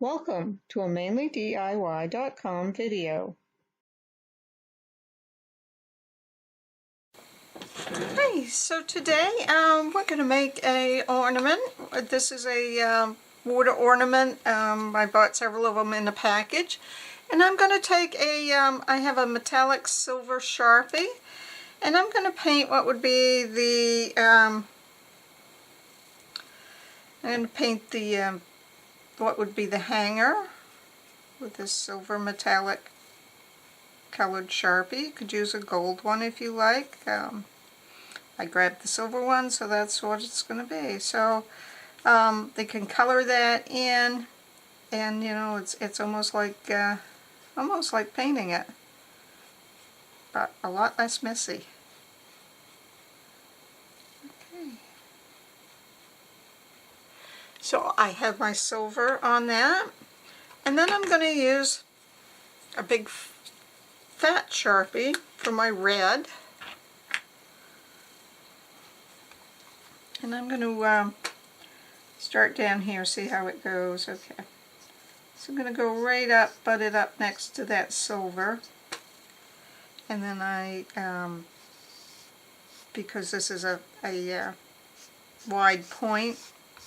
Welcome to a MainelyDIY.com video. Hey, so today we're going to make a ornament. This is a water ornament. I bought several of them in a package. And I'm going to take I have a metallic silver Sharpie. And I'm going to paint what would be the, what would be the hanger with this silver metallic colored Sharpie. You could use a gold one if you like. I grabbed the silver one, so that's what it's going to be. So they can color that in, and you know it's almost like painting it, but a lot less messy. Okay. So I have my silver on that, and then I'm going to use a big fat Sharpie for my red. And I'm going to start down here, see how it goes. Okay. So I'm going to go right up, butt it up next to that silver. And then because this is a wide point,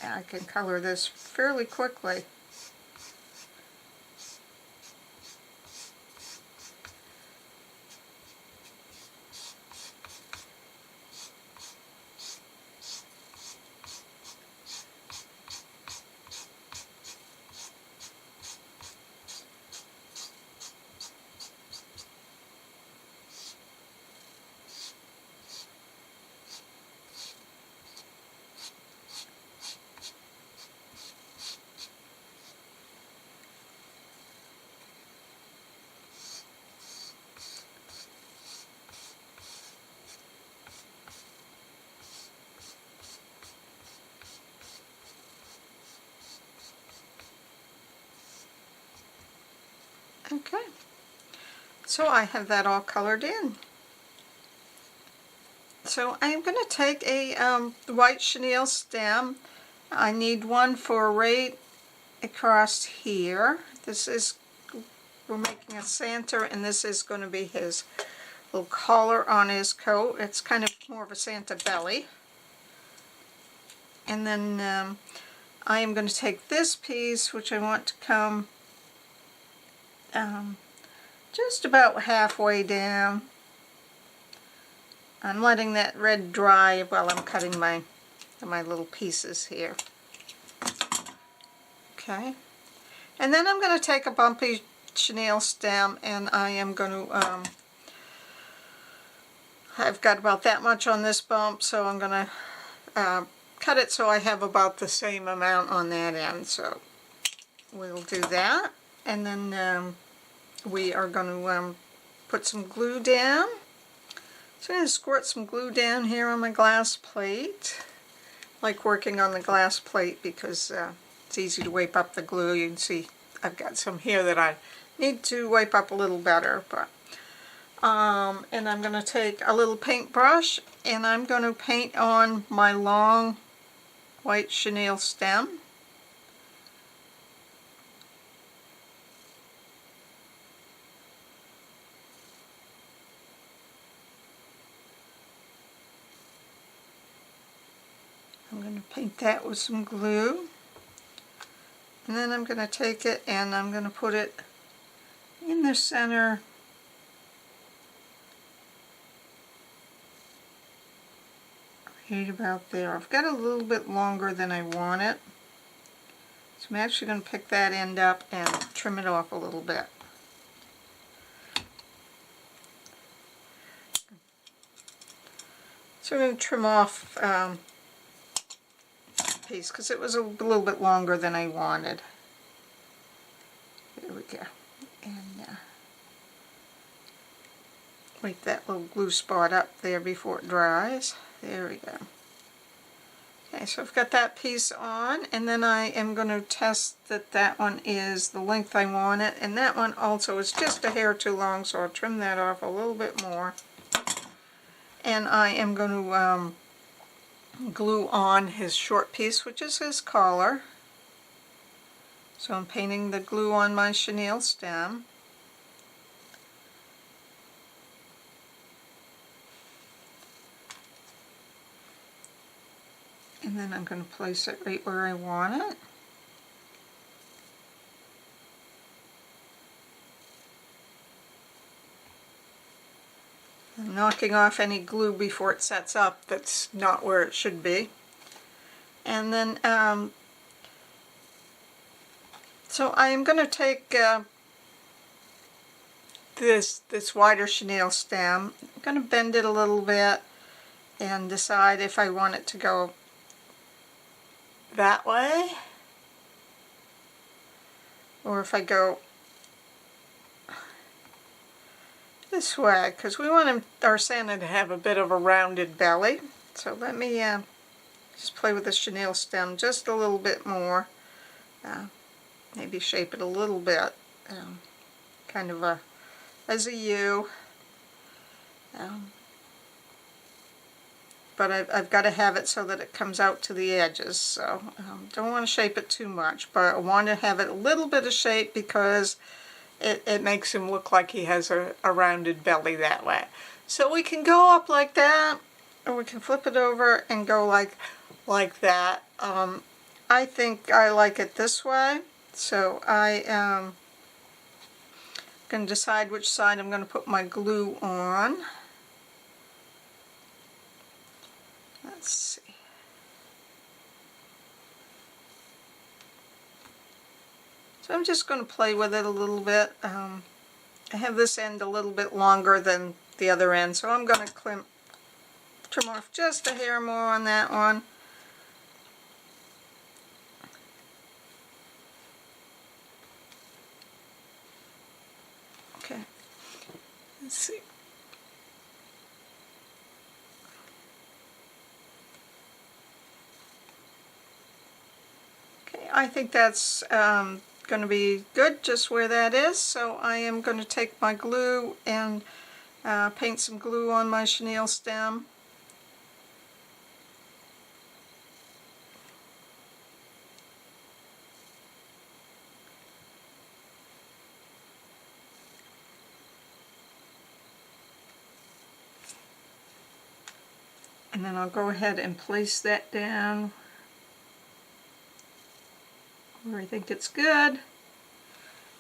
I can color this fairly quickly. Okay, so I have that all colored in. So I'm going to take a white chenille stem. I need one for right across here. We're making a Santa, and this is going to be his little collar on his coat. It's kind of more of a Santa belly. And then I am going to take this piece, which I want to come just about halfway down. I'm letting that red dry while I'm cutting my little pieces here. Okay. And then I'm going to take a bumpy chenille stem, and I am going to, I've got about that much on this bump, so I'm going to cut it so I have about the same amount on that end. So we'll do that. And then we are going to put some glue down. So I'm going to squirt some glue down here on my glass plate. I like working on the glass plate because it's easy to wipe up the glue. You can see I've got some here that I need to wipe up a little better. But and I'm going to take a little paintbrush, and I'm going to paint on my long white chenille stem. I'm going to paint that with some glue, and then I'm going to take it and I'm going to put it in the center right about there. I've got a little bit longer than I want it, so I'm actually going to pick that end up and trim it off a little bit. So I'm going to trim off piece because it was a little bit longer than I wanted. There we go. And wipe that little glue spot up there before it dries. There we go. Okay, so I've got that piece on, and then I am going to test that that one is the length I want it, and that one also is just a hair too long, so I'll trim that off a little bit more. And I am going to glue on his short piece, which is his collar. So I'm painting the glue on my chenille stem. And then I'm going to place it right where I want it. I'm knocking off any glue before it sets up that's not where it should be. And then, so I am going to take this wider chenille stem. I'm going to bend it a little bit and decide if I want it to go that way or if I go this way, because we want our Santa to have a bit of a rounded belly. So let me just play with the chenille stem just a little bit more. Maybe shape it a little bit, kind of as a U. But I've got to have it so that it comes out to the edges, so don't want to shape it too much, but I want to have it a little bit of shape because it makes him look like he has a rounded belly that way. So we can go up like that, or we can flip it over and go like that. I think I like it this way, so I am going to decide which side I'm going to put my glue on. Let's see. So I'm just going to play with it a little bit. I have this end a little bit longer than the other end, so I'm going to trim off just a hair more on that one. Okay, let's see. Okay, I think that's going to be good just where that is, so I am going to take my glue and paint some glue on my chenille stem. And then I'll go ahead and place that down where I think it's good.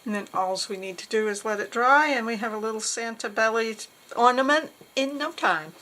And then all we need to do is let it dry and we have a little Santa belly ornament in no time.